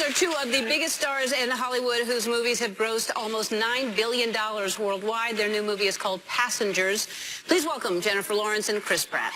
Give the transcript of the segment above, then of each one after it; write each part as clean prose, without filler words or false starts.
These are two of the biggest stars in Hollywood whose movies have grossed almost $9 billion worldwide. Their new movie is called Passengers. Please welcome Jennifer Lawrence and Chris Pratt.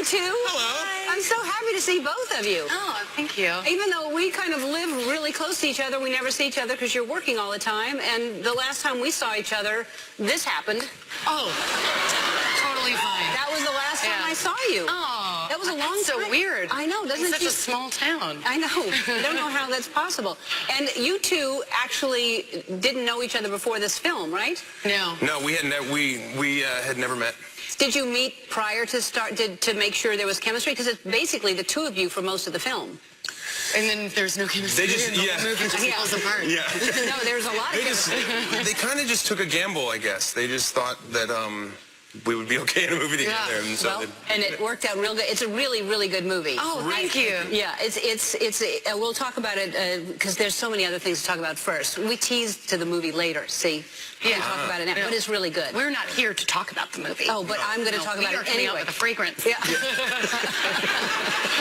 Too. Hello. I'm so happy to see both of you. Oh, thank you. Even though we kind of live really close to each other, we never see each other because you're working all the time. And the last time we saw each other, this happened. Oh, totally fine. That was the last time I saw you. Oh, that was a long that's time. so weird. I know, doesn't it? It's such a small town. I know. I don't know how that's possible. And you two actually didn't know each other before this film, right? No. No, we had never met. Did you meet prior to to make sure there was chemistry? Because it's basically the two of you for most of the film. And then there's no chemistry. They just, and the yeah. movie just falls apart. Yeah. No, there's a lot of chemistry. They kind of just took a gamble, I guess. They just thought that we would be okay in a movie together. Yeah. And, so Well, and it worked out real good. It's a really, really good movie. Oh, thank you. Yeah, we'll talk about it because there's so many other things to talk about first. We teased to the movie later, see? We can talk about it now, but it's really good. We're not here to talk about the movie. Oh, but I'm going to talk about it anyway. Out with a fragrance. Yeah.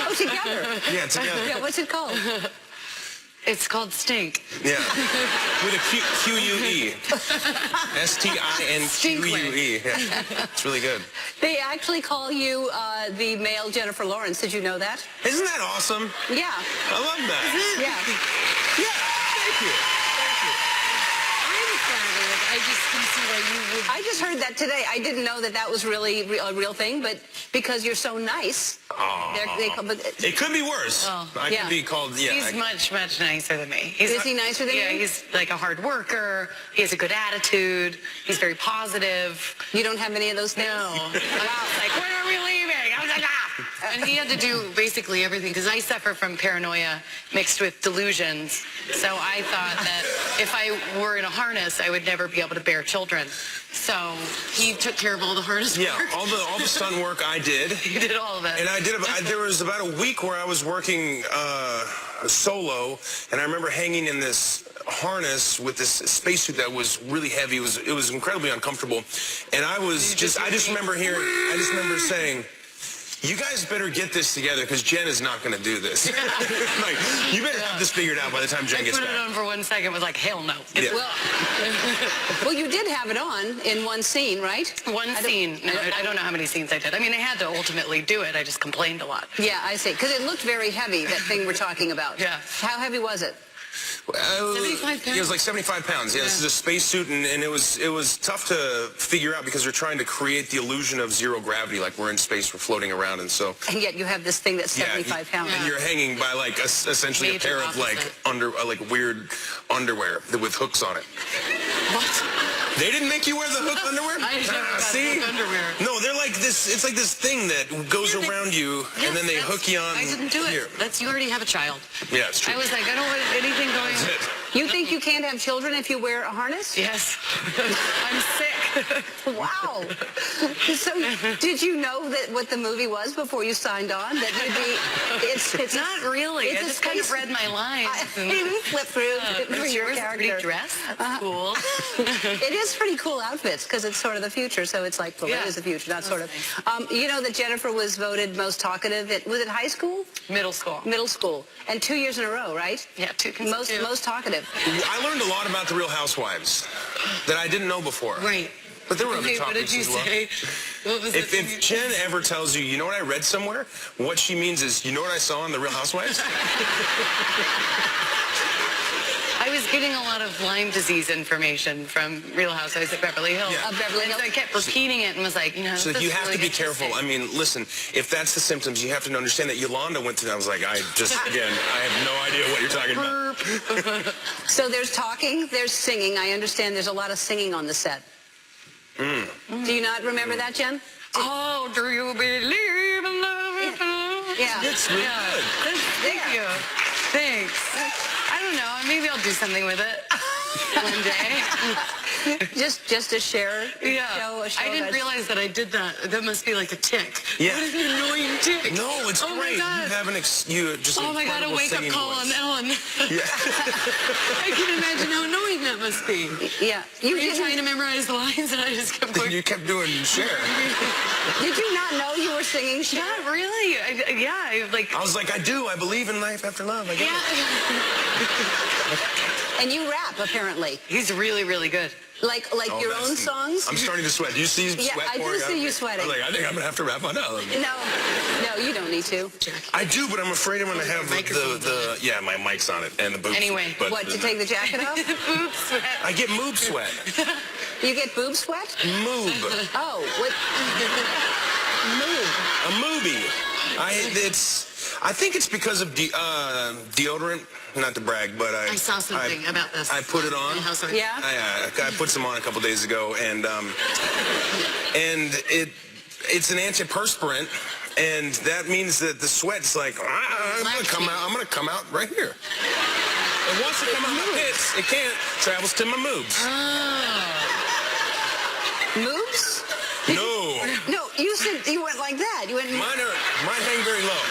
Oh, together. Yeah, together. Yeah, what's it called? It's called Stink. Yeah. With a Q-U-E. S-T-I-N-Q-U-E. Yeah. It's really good. They actually call you the male Jennifer Lawrence. Did you know that? Isn't that awesome? Yeah. I love that. Yeah. Yeah. Thank you. I'm flattered. I just can see why you would. I just heard that today. I didn't know that that was really a real thing, but because you're so nice, It could be worse. Oh. I could be called, He's much, much nicer than me. Is he nicer than you? Yeah, he's like a hard worker. He has a good attitude. He's very positive. You don't have any of those things? No. I was like, when are we leaving? I was like, ah. And he had to do basically everything because I suffer from paranoia mixed with delusions. So I thought that if I were in a harness, I would never be able to bear children. So he took care of all the harness work. Yeah, all the stunt work I did. He did all of it. And there was about a week where I was working solo, and I remember hanging in this harness with this spacesuit that was really heavy. It was incredibly uncomfortable, and I just remember saying, you guys better get this together because Jen is not going to do this. Like, you better have this figured out by the time Jen gets back. I put it on for 1 second, was like, hell no. Yeah. Well, you did have it on in one scene, right? One scene. I don't know how many scenes I did. I mean, I had to ultimately do it. I just complained a lot. Yeah, I see. Because it looked very heavy, that thing we're talking about. Yeah. How heavy was it? 75 pounds? It was like 75 pounds. Yeah, this is a spacesuit, and it was tough to figure out because we're trying to create the illusion of zero gravity, like we're in space, we're floating around, and so. And yet you have this thing that's 75 pounds. And you're hanging by like essentially a pair of like weird underwear with hooks on it. What? They didn't make you wear the hook underwear? I never got see? hook underwear. No, they're like this. It's like this thing that goes around you, and then they hook you on. I didn't do it. Here. You already have a child. Yeah, it's true. I was like, I don't want anything going on. You think you can't have children if you wear a harness? Yes. I'm sick. Wow. So did you know that what the movie was before you signed on? That you'd be, it's not really. I just kind of read my lines. You flip through your character. Pretty dress. That's cool. It is pretty cool outfits because it's sort of the future. So it's like, well, it is the future, not sort of. You know that Jennifer was voted most talkative. Was it high school? Middle school. Middle school. And 2 years in a row, right? Yeah, most talkative. I learned a lot about the Real Housewives that I didn't know before. Right. But there were other What did topics you as well. say? What was it? If Jen ever tells you, you know what I read somewhere, what she means is, you know what I saw on the Real Housewives? I was getting a lot of Lyme disease information from Real Housewives of Beverly Hills. Yeah. Beverly Hills. So I kept repeating it and was like, you know, So you have to be careful. I mean, listen, if that's the symptoms, you have to understand that Yolanda went through that. I was like, I have no idea what you're talking about. So there's talking, there's singing. I understand there's a lot of singing on the set. Do you not remember that, Jen? Oh, do you believe in love? Yeah. It's really good. Thank you. Thanks. I don't know. Maybe I'll do something with it one day. Just a share. Yeah. A show I didn't realize that I did that. That must be like a tick. Yeah. What an annoying tick. No, it's Oh great. My God. You have just Oh my God, a incredible wake-up singing call voice. on Ellen. Yeah. I can imagine how annoying that must be. Yeah. You were trying to memorize the lines and I just kept going. You kept doing Cher. Did you not know you were singing Cher? Not really. I was like, I believe in life after love. I get it. And you rap, apparently. He's really, really good. Like your own songs? I'm starting to sweat. Do you see sweat I do pouring see out? you sweating. I think I'm going to have to rap on Ellen. No, you don't need to. I do, but I'm afraid I'm going to have yeah, my mic's on it and the boob Anyway, sweat, What, to take the jacket off? Boob sweat. I get moob sweat. You get boob sweat? Moob. Oh, what? A moobie. I think it's because of deodorant. Not to brag, but I saw something about this. I put it on. Yeah? I put some on a couple days ago, and it's an antiperspirant, and that means that the sweat's like I'm gonna come out right here. It wants to come out my pits. It can't. Travels to my moobs. Moobs? No. No, you said you went like that. You went. Mine hang very low.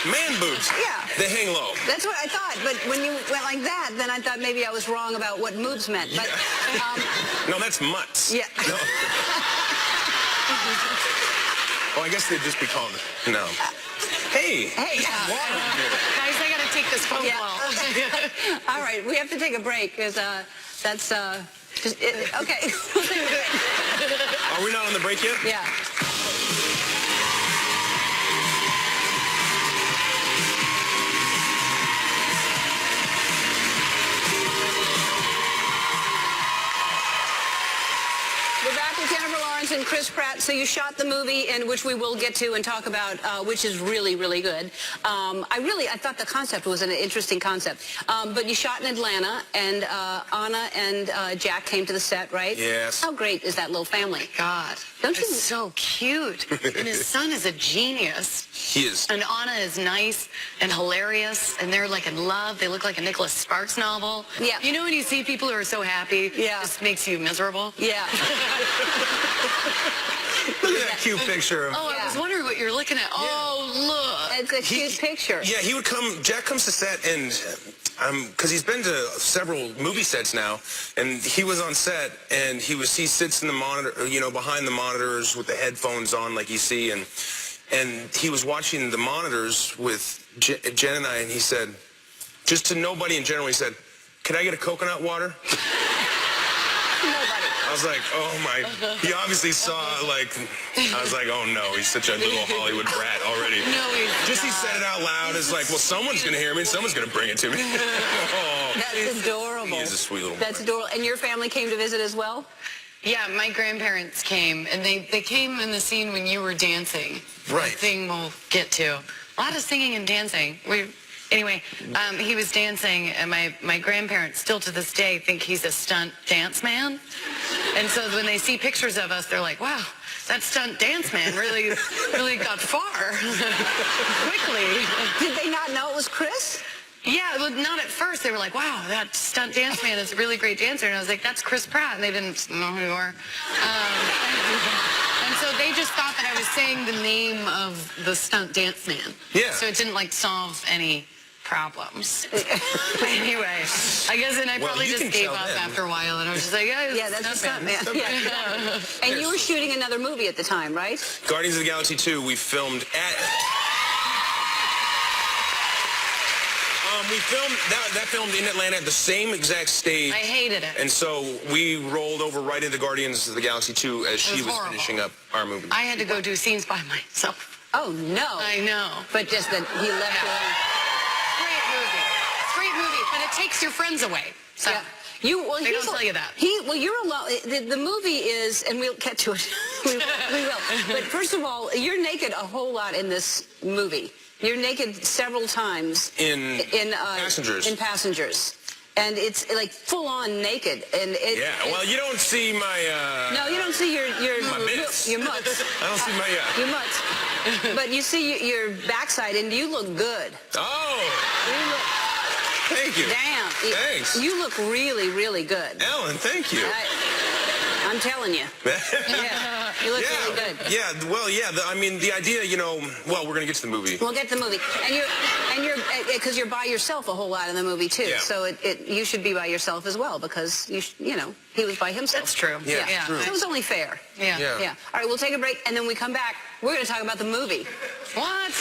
Man boobs. Yeah. They hang low. That's what I thought. But when you went like that, then I thought maybe I was wrong about what moobs meant. But No, that's mutts. yeah. No. Oh, I guess they'd just be called. No. Hey. Hey. Guys, I got to take this phone call. All right, we have to take a break because that's okay. We'll take a break. Are we not on the break yet? Yeah. We're back with Jennifer Lawrence and Chris Pratt. So you shot the movie, and which we will get to and talk about, which is really, really good. I thought the concept was an interesting concept. But you shot in Atlanta, and Anna and Jack came to the set, right? Yes. How great is that little family? God. Don't you? It's so cute. And his son is a genius. He is. And Anna is nice and hilarious, and they're like in love. They look like a Nicholas Sparks novel. Yeah. You know when you see people who are so happy, Yeah. it just makes you miserable? Yeah. Look at that cute picture. Oh, I was wondering what you're looking at. Oh, look. It's a cute picture. Yeah, he would come. Jack comes to set, and because he's been to several movie sets now, and he was on set, and he sits in the monitor, behind the monitors with the headphones on, like you see, and he was watching the monitors with Jen and I, and he said, just to nobody in general, he said, "Can I get a coconut water?" Nobody. I was like, oh my, he obviously saw, I was like, oh no, he's such a little Hollywood brat already. No, he's Just he not. said it out loud, it's like, well, someone's going to hear me, and someome's going to bring it to me. Oh, That's adorable. he is a sweet little That's boy. adorable. And your family came to visit as well? Yeah, my grandparents came, and they came in the scene when you were dancing. Right. The thing we'll get to. A lot of singing and dancing. Anyway, he was dancing, and my grandparents still to this day think he's a stunt dance man. And so when they see pictures of us, they're like, wow, that stunt dance man really got far quickly. Did they not know it was Chris? Yeah, well, not at first. They were like, wow, that stunt dance man is a really great dancer. And I was like, that's Chris Pratt. And they didn't know who you were. And so they just thought that I was saying the name of the stunt dance man. Yeah. So it didn't, solve any problems. Anyway, I guess, and I Well, probably you just can gave tell up them. after a while. And I was just like, yeah, That's a stunt man. Stunt Yeah, exactly. And you were shooting another movie at the time, right? Guardians of the Galaxy 2, we filmed that filmed in Atlanta at the same exact stage. I hated it. And so we rolled over right into Guardians of the Galaxy 2 as she was horrible. finishing up our movie. I had to go do scenes by myself. Oh, no. I know. But just that he left Great movie. It's a great movie, but it takes your friends away. So. Yeah. They don't tell you that. You're alone. The movie is, and we'll get to it. we will. But first of all, you're naked a whole lot in this movie. You're naked several times In Passengers. In Passengers, and it's like full on naked. And Well, you don't see my. No, you don't see your My bits. your mutts. I don't see my. Your mutts. But you see your backside, and you look good. Oh. You look, Thank you. Damn. Thanks. You look really, really good. Ellen, thank you. I'm telling you. Yeah. You look really good. Yeah, well, yeah, I mean, the idea, well, we're going to get to the movie. We'll get to the movie. And you're, because you're by yourself a whole lot in the movie, too. Yeah. So you should be by yourself as well, because, he was by himself. That's true. Yeah, true. So it was only fair. Yeah. Yeah. All right, we'll take a break, and then when we come back, we're going to talk about the movie. What?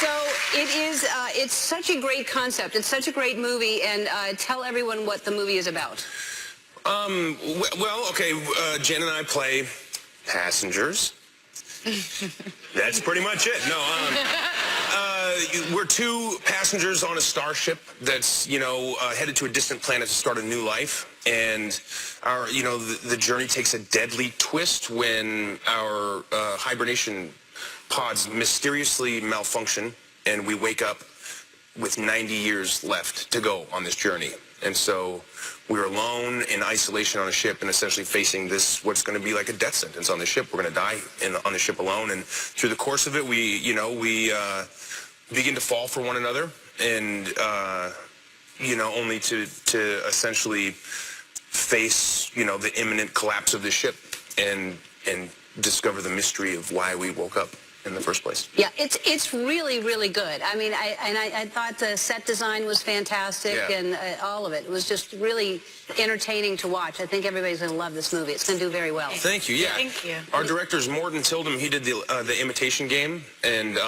So it's such a great concept. It's such a great movie, and tell everyone what the movie is about. Well, okay, Jen and I play passengers. That's pretty much it. No, we're two passengers on a starship that's, headed to a distant planet to start a new life. And the journey takes a deadly twist when our hibernation pods mysteriously malfunction, and we wake up with 90 years left to go on this journey. And so we're alone in isolation on a ship and essentially facing what's going to be like a death sentence on the ship. We're going to die on the ship alone. And through the course of it, we begin to fall for one another, and, only to essentially face, the imminent collapse of the ship and discover the mystery of why we woke up in the first place. Yeah, it's really, really good. I mean, I thought the set design was fantastic, Yeah. and all of it. It was just really entertaining to watch. I think everybody's going to love this movie. It's going to do very well. Thank you. Yeah. Thank you. Our director's Morton Tildum. He did the Imitation Game, and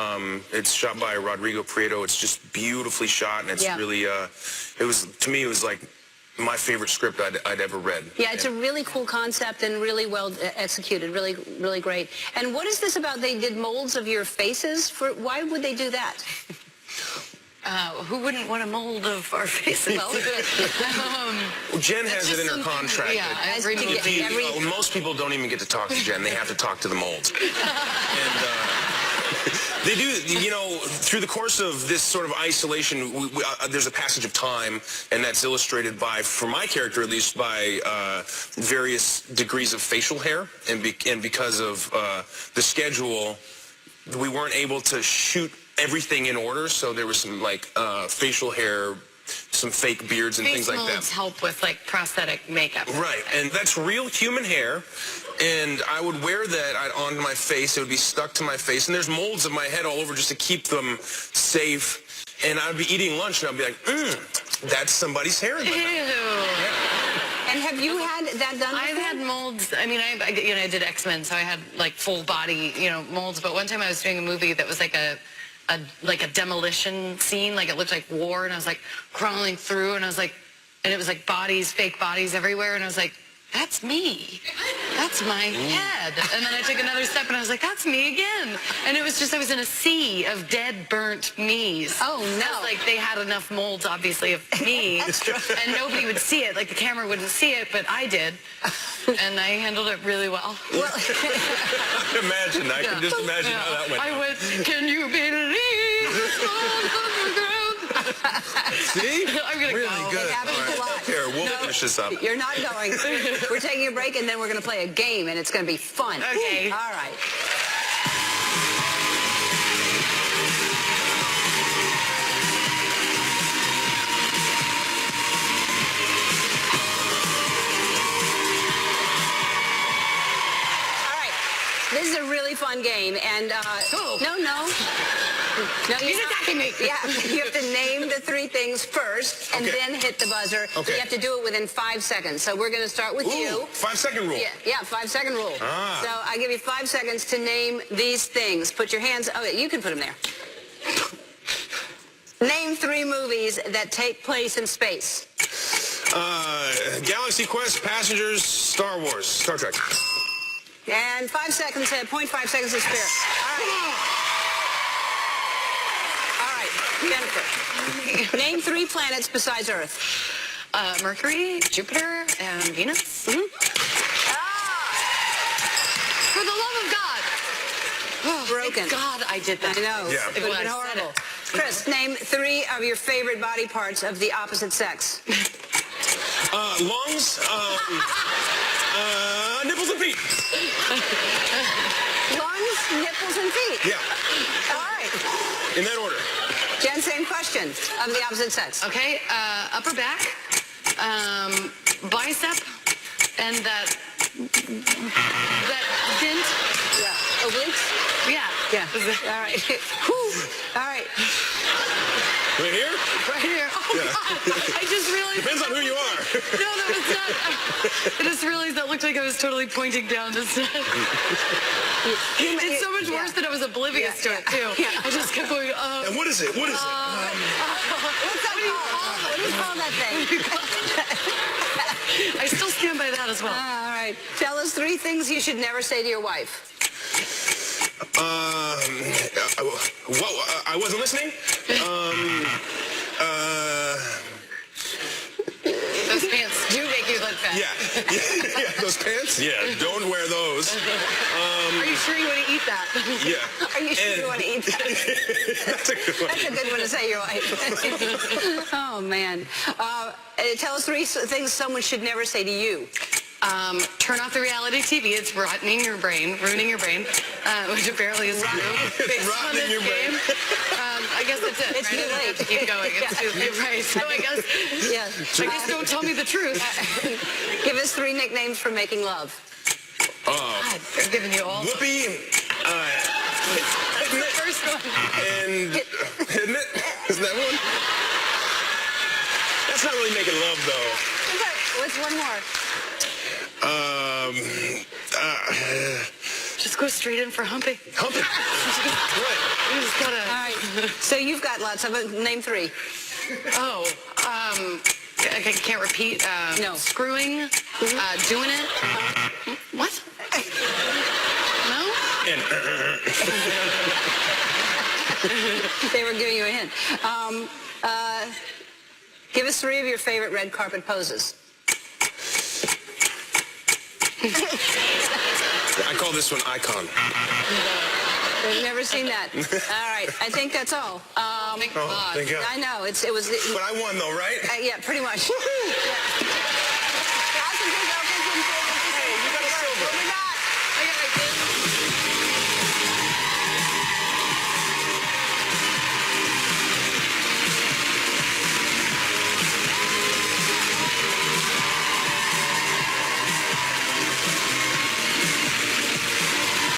it's shot by Rodrigo Prieto. It's just beautifully shot, and it's really to me it was like my favorite script I'd ever read. Yeah, it's a really cool concept and really well executed, really, really great. And what is this about? They did molds of your faces? Why would they do that? Who wouldn't want a mold of our faces? Well, Jen has it in her contract. Yeah, every Most people don't even get to talk to Jen. They have to talk to the molds. And they do, through the course of this sort of isolation, there's a passage of time, and that's illustrated by, for my character at least, by various degrees of facial hair. And because of the schedule, we weren't able to shoot everything in order, so there was some facial hair, some fake beards and things like that. Face molds help with prosthetic makeup. Right, and that's real human hair, and I would wear that onto my face. It would be stuck to my face, and there's molds of my head all over just to keep them safe. And I'd be eating lunch, and I'd be like, that's somebody's hair in my mouth. Ew. Yeah. And have you had that done before? I've had molds. I mean, I did X-Men, so I had full body, molds. But one time I was doing a movie that was like a demolition scene, it looked like war, and I was crawling through, and it was bodies, fake bodies everywhere, and I was like, that's me. That's my head. And then I took another step, and I was like, that's me again. And it was just, I was in a sea of dead, burnt me's. Oh, no. They had enough molds, obviously, of me. And nobody would see it. The camera wouldn't see it, but I did. And I handled it really well. Imagine. I can just imagine how that went. I went, can you believe this on the ground? See? I'm going to really go. good. It happens a lot. Here, we'll finish this up. You're not going. We're taking a break, and then we're going to play a game, and it's going to be fun. Okay. All right. All right. This is a really fun game, and no. He's attacking me. Yeah, you have to name the three things first and then hit the buzzer. Okay. You have to do it within 5 seconds. So we're going to start with you. 5-second rule. Yeah, 5-second rule. So I give you 5 seconds to name these things. Put your hands, you can put them there. Name 3 movies that take place in space. Galaxy Quest, Passengers, Star Wars, Star Trek. And 5 seconds, 0.5 seconds to spare. All right, Jennifer. Name 3 planets besides Earth. Mercury, Jupiter, and Venus. Mm-hmm. For the love of God. Broken. Thank God I did that. I know. Yeah. It would have been horrible. Chris, name 3 of your favorite body parts of the opposite sex. Lungs, nipples and feet. Lungs, nipples, and feet. Yeah. All right. In that order. Jen, same question of the opposite sex. Okay, upper back, bicep, and that dent. Yeah. Obliques? Yeah. Yeah. All right. Whew. All right. Right here? Right here. Oh, Yeah. God. I just realized. Depends on who you are. No, it's not. I just realized that looked like I was totally pointing down this. It's so much worse that I was oblivious to it, too. Yeah. I just kept going, And what is it? What is it? What's that called? What do you call that thing? I still stand by that as well. All right. Tell us 3 things you should never say to your wife. I wasn't listening. Those pants do make you look fat. Yeah, those pants. Yeah, don't wear those. Are you sure you want to eat that? Yeah. Are you sure you want to eat that? That's a good one. That's a good one to say to your wife. Oh, man. Tell us 3 things someone should never say to you. Turn off the reality TV. It's ruining your brain, which apparently is true. Based on Rotting this your brain. game. I guess that's it. It's right? too I don't have late. to keep going. It's too late. Right. So I guess don't tell me the truth. Give us 3 nicknames for making love. God, they're giving you all. Whoopi, That's the first one. and isn't it? Isn't that one? That's not really making love, though. What's one more? Just go straight in for humping. Humping. Right. You just gotta. All right. So you've got lots of them. Name 3. I can't repeat. No. Screwing. Doing it. What? No? And They were giving you a hint. Give us 3 of your favorite red carpet poses. I call this one icon. I've never seen that. All right. I think that's all. Thank God. Thank God. I know. It was. But I won, though, right? Yeah, pretty much. Yeah.